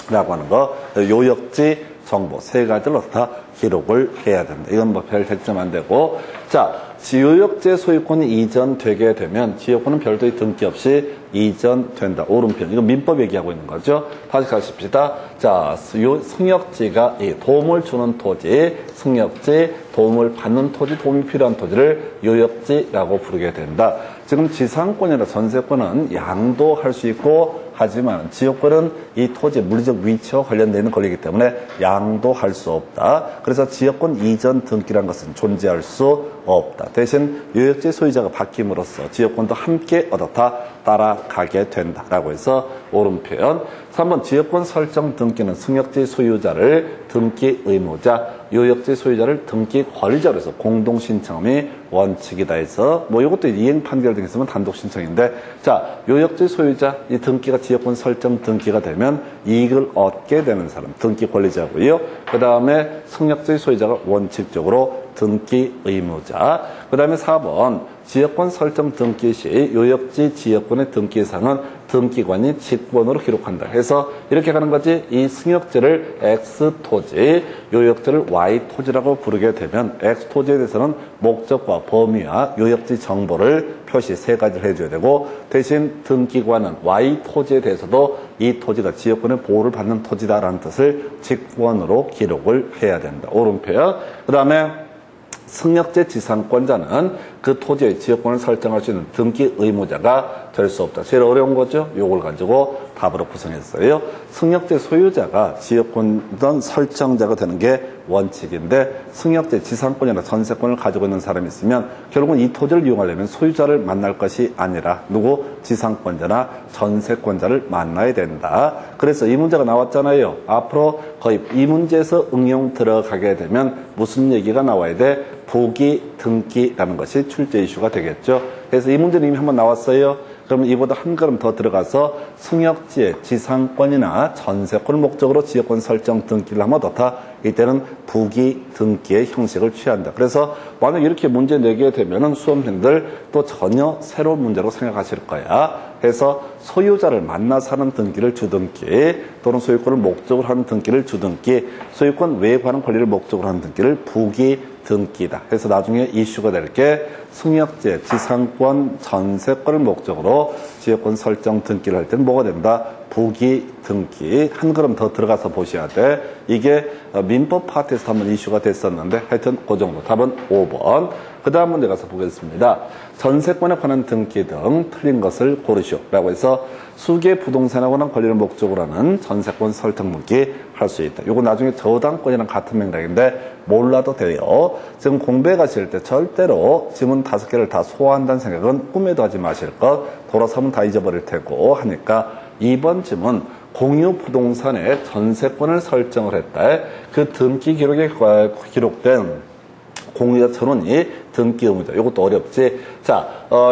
하는 거, 요역지 정보 세 가지를 다 기록을 해야 된다. 이건 뭐 별 쟁점 안 되고. 자, 지역제 소유권이 이전되게 되면 지역권은 별도의 등기 없이 이전된다. 오른편. 이거 민법 얘기하고 있는 거죠. 다시 가십시다. 자, 승역지가 도움을 주는 토지, 승역지, 도움을 받는 토지, 도움이 필요한 토지를 요역지라고 부르게 된다. 지금 지상권이나 전세권은 양도할 수 있고 하지만 지역권은 이 토지의 물리적 위치와 관련되는 권리이기 때문에 양도할 수 없다. 그래서 지역권 이전 등기란 것은 존재할 수 없다. 대신 요역지 소유자가 바뀜으로써 지역권도 함께 어떻다 따라가게 된다라고 해서 옳은 표현. 3번 지역권 설정 등기는 승역지 소유자를 등기 의무자, 요역지 소유자를 등기 권리자로 해서 공동 신청이 원칙이다 해서 뭐 이것도 이행 판결 등 있으면 단독 신청인데, 자 요역지 소유자 이 등기가 지역권 설정 등기가 되면 이익을 얻게 되는 사람 등기 권리자고요. 그 다음에 승역지 소유자가 원칙적으로 등기 의무자. 그 다음에 4번 지역권 설정 등기 시 요역지 지역권의 등기사항은 등기관이 직권으로 기록한다 해서 이렇게 가는 거지. 이 승역지를 X토지, 요역지를 Y토지라고 부르게 되면 X토지에 대해서는 목적과 범위와 요역지 정보를 표시 세 가지를 해줘야 되고, 대신 등기관은 Y토지에 대해서도 이 토지가 지역권의 보호를 받는 토지다라는 뜻을 직권으로 기록을 해야 된다. 옳은 표현. 그 다음에 승역지 지상권자는 그 토지의 지역권을 설정할 수 있는 등기 의무자가 될 수 없다. 제일 어려운 거죠. 요걸 가지고 답으로 구성했어요. 승역지 소유자가 지역권 설정자가 되는 게 원칙인데, 승역지 지상권이나 전세권을 가지고 있는 사람이 있으면 결국은 이 토지를 이용하려면 소유자를 만날 것이 아니라 누구? 지상권자나 전세권자를 만나야 된다. 그래서 이 문제가 나왔잖아요. 앞으로 거의 이 문제에서 응용 들어가게 되면 무슨 얘기가 나와야 돼? 부기 등기라는 것이 출제 이슈가 되겠죠. 그래서 이 문제는 이미 한번 나왔어요. 그러면 이보다 한 걸음 더 들어가서 승역지의 지상권이나 전세권을 목적으로 지역권 설정 등기를 하면 어떻다? 이때는 부기 등기의 형식을 취한다. 그래서 만약 이렇게 문제 내게 되면은 수험생들 또 전혀 새로운 문제로 생각하실 거야. 그래서 소유자를 만나서 하는 등기를 주등기, 또는 소유권을 목적으로 하는 등기를 주등기, 소유권 외에 관한 권리를 목적으로 하는 등기를 부기 등기다. 그래서 나중에 이슈가 될 게 승역지, 지상권, 전세권을 목적으로 지역권 설정 등기를 할 때는 뭐가 된다? 부기 등기. 한 걸음 더 들어가서 보셔야 돼. 이게 민법 파트에서 한번 이슈가 됐었는데 하여튼 그 정도. 답은 5번. 그 다음 문제 가서 보겠습니다. 전세권에 관한 등기 등 틀린 것을 고르시오 라고 해서 수개 부동산에 관한 권리를 목적으로 하는 전세권 설정 등기 할 수 있다. 이거 나중에 저당권이랑 같은 맥락인데 몰라도 돼요. 지금 공부해 가실 때 절대로 지문 5개를 다 소화한다는 생각은 꿈에도 하지 마실 것. 돌아서면 다 잊어버릴 테고 하니까 2번 지문 공유 부동산에 전세권을 설정을 했다. 그 등기 기록에 기록된 공유자 전원이 등기 의무자. 이것도 어렵지. 자,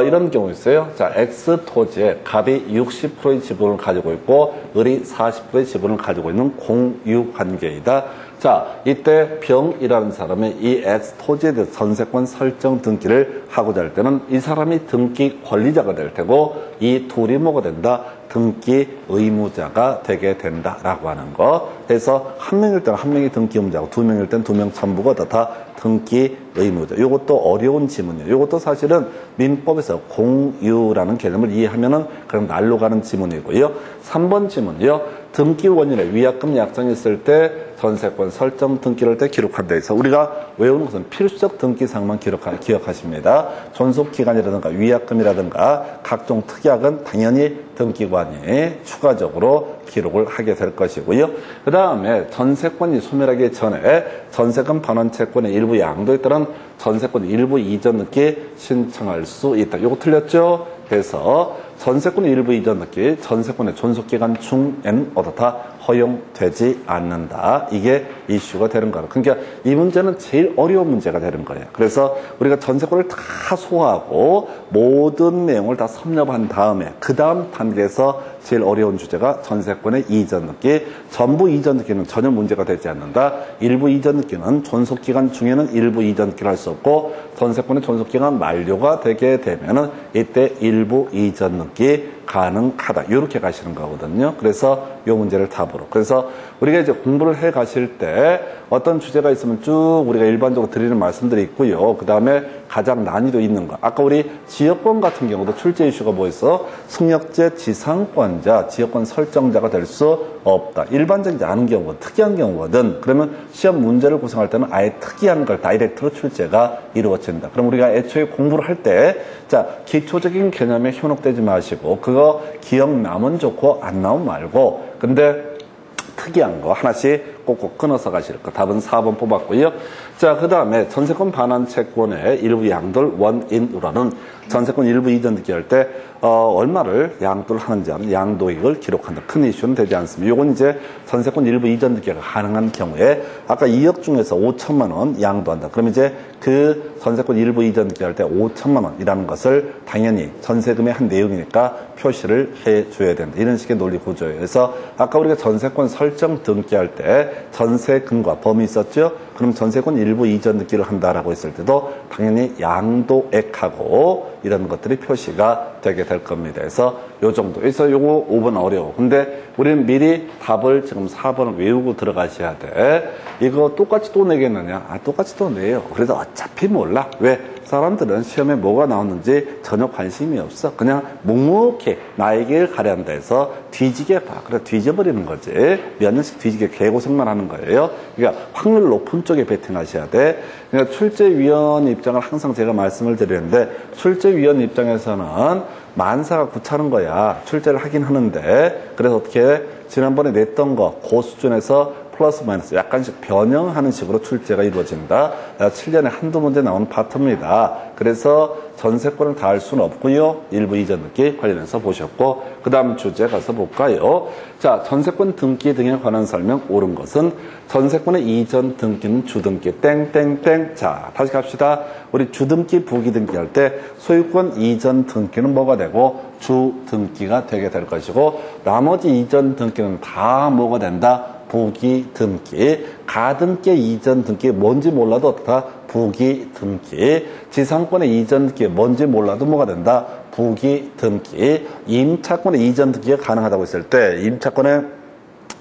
이런 경우 있어요. 자, X 토지에 갑이 60%의 지분을 가지고 있고 을이 40%의 지분을 가지고 있는 공유 관계이다. 자, 이때 병이라는 사람이 이 X 토지에 대해서 전세권 설정 등기를 하고자 할 때는 이 사람이 등기 권리자가 될 테고, 이 둘이 뭐가 된다? 등기 의무자가 되게 된다라고 하는 거. 그래서 한 명일 때는 한 명이 등기 의무자고, 두 명일 때는 두 명 전부가 다 등기 의무자. 이것도 어려운 지문이에요. 이것도 사실은 민법에서 공유라는 개념을 이해하면은 그럼 날로 가는 지문이고요. 3번 지문이요. 등기 원인에 위약금 약정이 있을 때 전세권 설정 등기를 할 때 기록한다 해서 우리가 외우는 것은 필수적 등기사항만 기억하십니다. 존속기간이라든가 위약금이라든가 각종 특약은 당연히 등기관이 추가적으로 기록을 하게 될 것이고요. 그 다음에 전세권이 소멸하기 전에 전세금 반환 채권의 일부 양도에 따른 전세권 일부 이전 등기 신청할 수 있다. 이거 틀렸죠? 그래서 전세권의 일부 이전 등기, 전세권의 존속기간 중에는 어떻다? 허용되지 않는다. 이게 이슈가 되는 거예요. 그러니까 이 문제는 제일 어려운 문제가 되는 거예요. 그래서 우리가 전세권을 다 소화하고 모든 내용을 다 섭렵한 다음에 그 다음 단계에서 제일 어려운 주제가 전세권의 이전 등기. 전부 이전 등기는 전혀 문제가 되지 않는다. 일부 이전 등기는 존속기간 중에는 일부 이전 등기를 할 수 없고, 전세권의 존속기간 만료가 되게 되면은 이때 일부 이전 등기 가능하다. 이렇게 가시는 거거든요. 그래서 이 문제를 답으로. 그래서 우리가 이제 공부를 해 가실 때 어떤 주제가 있으면 쭉 우리가 일반적으로 드리는 말씀들이 있고요. 그 다음에 가장 난이도 있는 거. 아까 우리 지역권 같은 경우도 출제 이슈가 뭐 있어? 승역지 지상권자, 지역권 설정자가 될 수 없다. 일반적이지 않은 경우, 특이한 경우거든. 그러면 시험 문제를 구성할 때는 아예 특이한 걸 다이렉트로 출제가 이루어진다. 그럼 우리가 애초에 공부를 할 때, 자, 기초적인 개념에 현혹되지 마시고, 그거 기억 나면 좋고, 안 나면 말고, 근데 특이한 거 하나씩 꼭꼭 끊어서 가실 거. 답은 4번 뽑았고요. 자, 그 다음에 전세권 반환 채권의 일부 양도를 원인으로는 전세권 일부 이전 듣기 할 때 얼마를 양도를 하는지 하는 양도액을 기록한다. 큰 이슈는 되지 않습니다. 이건 이제 전세권 일부 이전 듣기가 가능한 경우에 아까 2억 중에서 5천만 원 양도한다. 그럼 이제 그 전세권 일부 이전 듣기 할 때 5천만 원이라는 것을 당연히 전세금의 한 내용이니까 표시를 해줘야 된다. 이런 식의 논리 구조예요. 그래서 아까 우리가 전세권 설정 등기할 때 전세금과 범위 있었죠? 그럼 전세권 일부 이전 등기를 한다라고 했을 때도 당연히 양도액하고 이런 것들이 표시가 되게 될 겁니다. 그래서 요 정도. 그래서 요거 5번 어려워. 근데 우리는 미리 답을 지금 4번을 외우고 들어가셔야 돼. 이거 똑같이 또 내겠느냐? 똑같이 또 내요. 그래도 어차피 몰라. 왜? 사람들은 시험에 뭐가 나오는지 전혀 관심이 없어. 그냥 묵묵히 나에게 가려한다 해서 뒤지게 봐. 그래 뒤져버리는 거지. 몇 년씩 뒤지게 개고생만 하는 거예요. 그러니까 확률 높은 쪽에 베팅하셔야 돼. 그러니까 출제위원 입장을 항상 제가 말씀을 드리는데 출제위원 입장에서는 만사가 구차는 거야. 출제를 하긴 하는데 그래서 어떻게 지난번에 냈던 거 그 수준에서 플러스 마이너스 약간씩 변형하는 식으로 출제가 이루어진다. 7년에 한두 문제 나오는 파트입니다. 그래서 전세권을 다 할 수는 없고요. 일부 이전 등기 관련해서 보셨고 그 다음 주제 가서 볼까요? 자, 전세권 등기 등에 관한 설명 옳은 것은 전세권의 이전 등기는 주등기 땡땡땡. 자, 다시 갑시다. 우리 주등기 부기 등기 할 때 소유권 이전 등기는 뭐가 되고 주등기가 되게 될 것이고 나머지 이전 등기는 다 뭐가 된다? 부기 등기, 가등기 이전 등기 뭔지 몰라도 어떻다? 부기 등기, 지상권의 이전 등기 뭔지 몰라도 뭐가 된다? 부기 등기, 임차권의 이전 등기가 가능하다고 했을 때 임차권의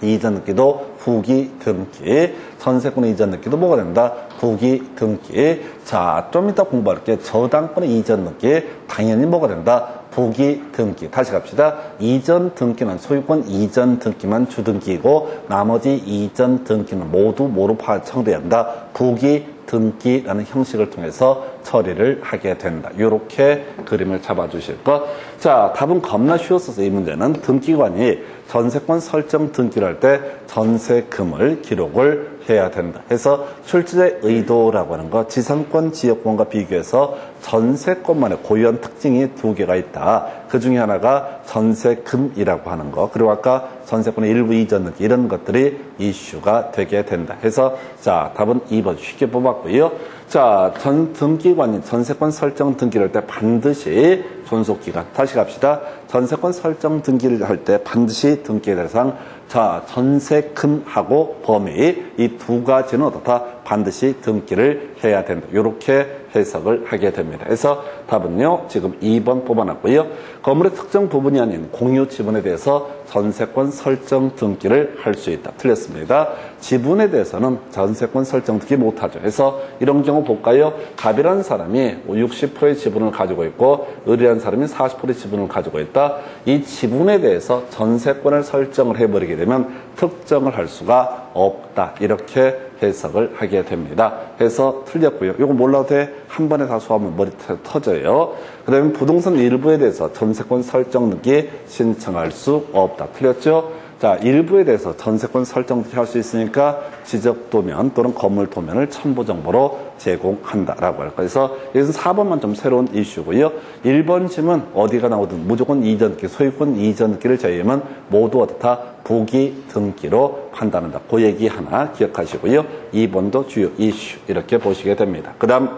이전 등기도 부기 등기, 전세권의 이전 등기도 뭐가 된다? 부기 등기. 자, 좀 이따 공부할게. 저당권의 이전 등기 당연히 뭐가 된다? 부기 등기. 다시 갑시다. 이전 등기는 소유권 이전 등기만 주등기이고 나머지 이전 등기는 모두 뭐로 처리한다? 부기 등기라는 형식을 통해서 처리를 하게 된다. 이렇게 그림을 잡아주실 것. 자, 답은 겁나 쉬웠어서 이 문제는 등기관이 전세권 설정 등기를 할 때 전세금을 기록을 해야 된다. 해서 출제 의도라고 하는 거 지상권 지역권과 비교해서 전세권만의 고유한 특징이 두 개가 있다. 그 중에 하나가 전세금이라고 하는 거. 그리고 아까 전세권의 일부 이전 등기 이런 것들이 이슈가 되게 된다. 해서 자, 답은 2번 쉽게 뽑았고요. 자, 등기관이 전세권 설정 등기를 할 때 반드시 존속기간. 다시 갑시다. 전세권 설정 등기를 할 때 반드시 등기의 대상. 자, 전세금하고 범위 이 두 가지는 어떻다? 반드시 등기를 해야 된다. 이렇게 해석을 하게 됩니다. 그래서 답은요, 지금 2번 뽑아놨고요. 건물의 특정 부분이 아닌 공유 지분에 대해서 전세권 설정 등기를 할 수 있다. 틀렸습니다. 지분에 대해서는 전세권 설정 등기 못하죠. 그래서 이런 경우 볼까요? 갑이라는 사람이 60%의 지분을 가지고 있고 을이라는 사람이 40%의 지분을 가지고 있다. 이 지분에 대해서 전세권을 설정을 해버리게 되면 특정을 할 수가 없다. 이렇게 해석을 하게 됩니다. 해서 틀렸고요. 이거 몰라도 돼. 한 번에 다 수하면 머리 터져요. 그 다음에 부동산 일부에 대해서 전세권 설정 등기 신청할 수 없다. 틀렸죠? 자, 일부에 대해서 전세권 설정 등기 할 수 있으니까 지적도면 또는 건물도면을 첨부정보로 제공한다라고 할 거예요. 그래서 여기서 4번만 좀 새로운 이슈고요. 1번 질문 어디가 나오든 무조건 이전 등기, 소유권 이전 등기를 제외하면 모두 어떻다? 부기 등기로 판단한다. 그 얘기 하나 기억하시고요. 2번도 주요 이슈 이렇게 보시게 됩니다. 그 다음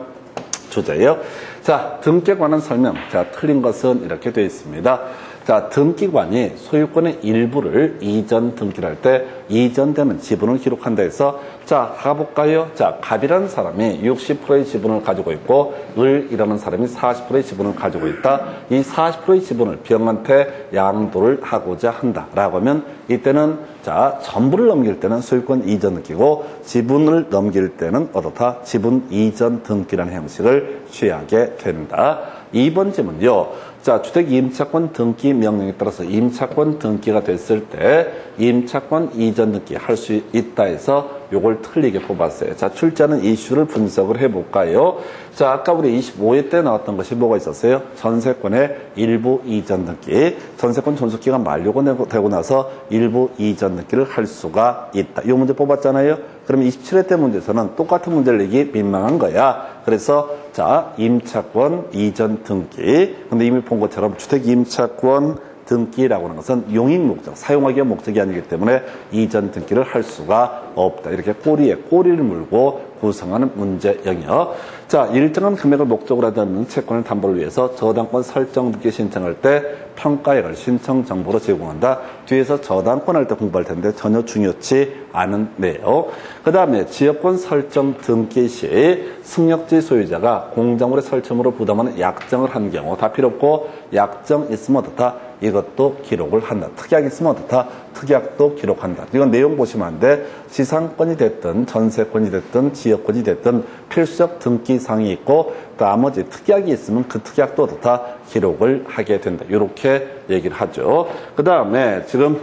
주제예요. 자, 등기에 관한 설명. 자, 틀린 것은 이렇게 되어 있습니다. 자, 등기관이 소유권의 일부를 이전 등기를 할 때 이전되는 지분을 기록한다 해서 자, 가볼까요? 자, 갑이라는 사람이 60%의 지분을 가지고 있고 을이라는 사람이 40%의 지분을 가지고 있다. 이 40%의 지분을 병한테 양도를 하고자 한다라고 하면 이때는 자, 전부를 넘길 때는 소유권 이전 등기고 지분을 넘길 때는 어떻다? 지분 이전 등기라는 형식을 취하게 된다. 2번 질문요. 자, 주택 임차권 등기 명령에 따라서 임차권 등기가 됐을 때 임차권 이전 등기 할 수 있다 해서 요걸 틀리게 뽑았어요. 자, 출제하는 이슈를 분석을 해볼까요? 자, 아까 우리 25회 때 나왔던 것이 뭐가 있었어요? 전세권의 일부 이전 등기. 전세권 존속기간 만료가 되고 나서 일부 이전 등기를 할 수가 있다. 이 문제 뽑았잖아요. 그럼 27회 때 문제에서는 똑같은 문제를 내기 민망한 거야. 그래서 자, 임차권 이전 등기. 근데 이미 본 것처럼 주택 임차권 등기라고 하는 것은 용익 목적, 사용하기 위한 목적이 아니기 때문에 이전 등기를 할 수가 없다. 이렇게 꼬리에 꼬리를 물고 구성하는 문제 영역. 자, 일정한 금액을 목적으로 하는 채권을 담보를 위해서 저당권 설정 등기 신청할 때 평가액을 신청 정보로 제공한다. 뒤에서 저당권 할 때 공부할 텐데 전혀 중요치 않은 내용. 그 다음에 지역권 설정 등기 시 승역지 소유자가 공작물의 설정으로 부담하는 약정을 한 경우 다 필요 없고 약정 있으면 어떻다? 이것도 기록을 한다. 특약 있으면 어떻다? 특약도 기록한다. 이건 내용 보시면 안 돼. 지상권이 됐든 전세권이 됐든 지역권이 됐든 필수적 등기사항이 있고 나머지 특약이 있으면 그 특약도 어떻다? 기록을 하게 된다. 이렇게 얘기를 하죠. 그 다음에 지금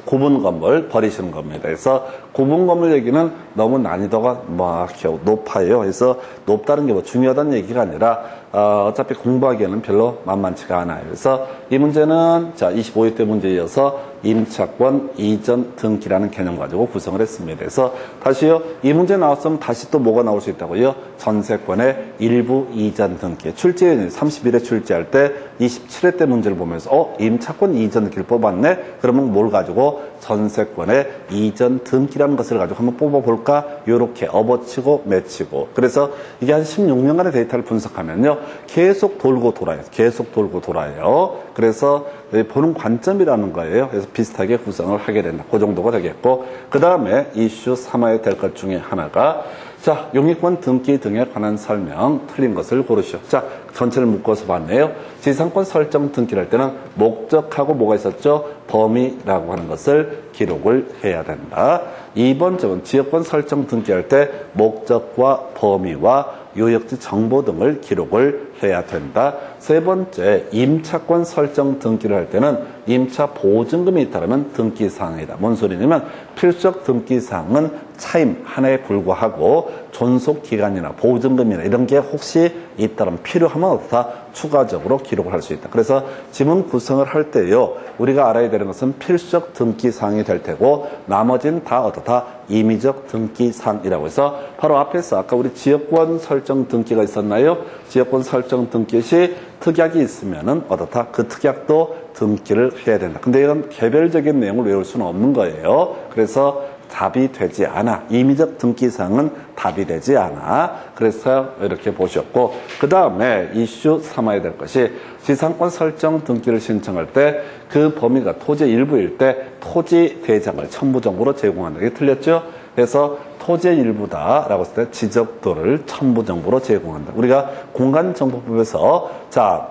구분 건물 버리시는 겁니다. 그래서 구분 건물 얘기는 너무 난이도가 막 높아요. 그래서 높다는 게 뭐 중요하다는 얘기가 아니라 어차피 공부하기에는 별로 만만치가 않아요. 그래서 이 문제는 자 25회 때 문제에 이어서 임차권 이전 등기라는 개념 가지고 구성을 했습니다. 그래서 다시요. 이 문제 나왔으면 다시 또 뭐가 나올 수 있다고요? 전세권의 일부 이전 등기. 출제 31회 출제할 때 27회 때 문제를 보면서 임차권 이전 등기를 뽑았네? 그러면 뭘 가지고? 전세권의 이전 등기라는 것을 가지고 한번 뽑아볼까? 요렇게 업어치고 맺히고. 그래서 이게 한 16년간의 데이터를 분석하면요. 계속 돌고 돌아요. 계속 돌고 돌아요. 그래서 보는 관점이라는 거예요. 그래서 비슷하게 구성을 하게 된다. 그 정도가 되겠고. 그 다음에 이슈 3화에 될 것 중에 하나가 자, 용익권 등기 등에 관한 설명 틀린 것을 고르시오. 자, 전체를 묶어서 봤네요. 지상권 설정 등기를 할 때는 목적하고 뭐가 있었죠? 범위라고 하는 것을 기록을 해야 된다. 2번 점은 지역권 설정 등기할 때 목적과 범위와 요역지 정보 등을 기록을 해야 된다. 세 번째, 임차권 설정 등기를 할 때는 임차 보증금이 있다면 등기사항이다. 뭔 소리냐면 필수적 등기사항은 차임 하나에 불과하고 존속기간이나 보증금이나 이런 게 혹시 있다면 필요하면 어떻다? 추가적으로 기록을 할 수 있다. 그래서 지문 구성을 할 때요. 우리가 알아야 되는 것은 필수적 등기사항이 될 테고 나머지는 다 어떻다? 임의적 등기사항이라고 해서 바로 앞에서 아까 우리 지역권 설정 등기가 있었나요? 지역권 설정 등기 시 특약이 있으면은 어떻다? 그 특약도 등기를 해야 된다. 근데 이런 개별적인 내용을 외울 수는 없는 거예요. 그래서 답이 되지 않아. 임의적 등기사항은 답이 되지 않아. 그래서 이렇게 보셨고 그 다음에 이슈 3화에 될 것이 지상권 설정 등기를 신청할 때 그 범위가 토지의 일부일 때 토지 대장을 첨부정보로 제공한다. 이게 틀렸죠? 그래서 토지의 일부다라고 했을 때 지적도를 첨부정보로 제공한다. 우리가 공간정보법에서 자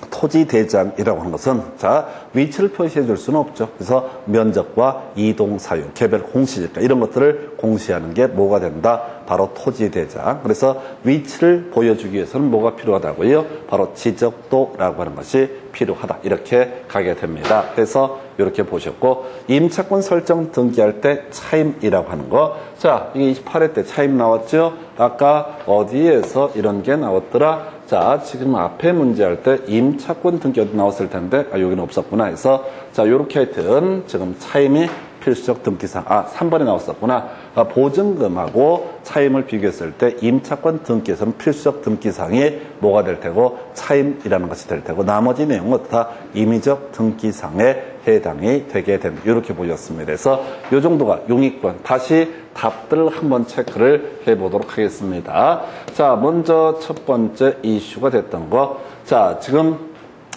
토지 대장이라고 하는 것은 자 위치를 표시해 줄 수는 없죠. 그래서 면적과 이동 사유, 개별 공시지가 이런 것들을 공시하는 게 뭐가 된다? 바로 토지 대장. 그래서 위치를 보여주기 위해서는 뭐가 필요하다고요? 바로 지적도라고 하는 것이 필요하다. 이렇게 가게 됩니다. 그래서 이렇게 보셨고 임차권 설정 등기할 때 차임이라고 하는 거. 자, 이게 28회 때 차임 나왔죠? 아까 어디에서 이런 게 나왔더라? 자, 지금 앞에 문제할 때 임차권 등기 어디 나왔을 텐데 여기는 없었구나 해서 자, 요렇게 하여튼 지금 차임이 필수적 등기사항 3번에 나왔었구나. 보증금하고 차임을 비교했을 때 임차권 등기에서는 필수적 등기사항이 뭐가 될 테고 차임이라는 것이 될 테고 나머지 내용은 다 임의적 등기사항에 해당이 되게 됩니다. 이렇게 보였습니다. 그래서 이 정도가 용익권. 다시 답들을 한번 체크를 해보도록 하겠습니다. 자, 먼저 첫 번째 이슈가 됐던 거. 자, 지금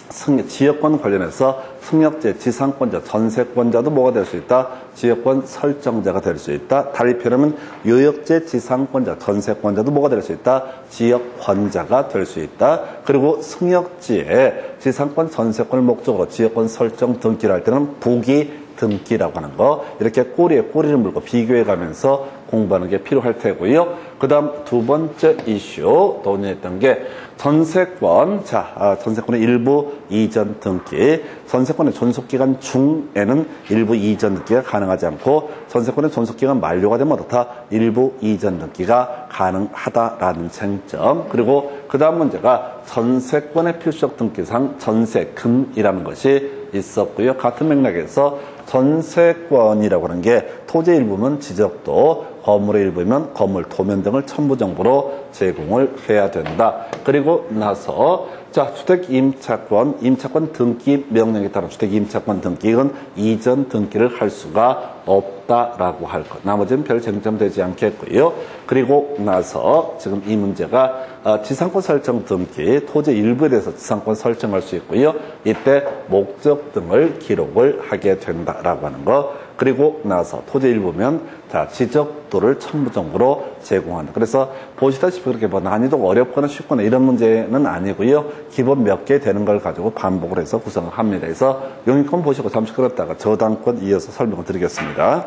지역권 관련해서 승역제, 지상권자, 전세권자도 뭐가 될 수 있다? 지역권 설정자가 될 수 있다. 달리 표현하면 요역제, 지상권자, 전세권자도 뭐가 될 수 있다? 지역권자가 될 수 있다. 그리고 승역지에 지상권, 전세권을 목적으로 지역권 설정 등기를 할 때는 부기 등기라고 하는 거 이렇게 꼬리에 꼬리를 물고 비교해 가면서 공부하는 게 필요할 테고요. 그 다음 두 번째 이슈 논의했던 게 전세권. 자, 전세권의 일부 이전 등기. 전세권의 존속기간 중에는 일부 이전 등기가 가능하지 않고 전세권의 존속기간 만료가 되면 어떻다? 일부 이전 등기가 가능하다라는 쟁점. 그리고 그 다음 문제가 전세권의 필수적 등기상 전세금이라는 것이 있었고요. 같은 맥락에서 전세권이라고 하는 게 토지의 일부면 지적도, 건물의 일부면 건물, 도면 등을 첨부 정보로 제공을 해야 된다. 그리고 나서 자, 주택 임차권 등기 명령에 따른 주택 임차권 등기는 이전 등기를 할 수가 없다라고 할 것. 나머지는 별 쟁점되지 않겠고요. 그리고 나서 지금 이 문제가 지상권 설정 등기, 토지 일부에 대해서 지상권 설정할 수 있고요. 이때 목적 등을 기록을 하게 된다라고 하는 거. 그리고 나서 토지 일부면 자, 지적도를 첨부 정보로 제공한다. 그래서 보시다시피 그렇게 뭐 난이도가 어렵거나 쉽거나 이런 문제는 아니고요. 기본 몇 개 되는 걸 가지고 반복을 해서 구성을 합니다. 그래서 용의권 보시고 잠시 끌었다가 저당권 이어서 설명을 드리겠습니다.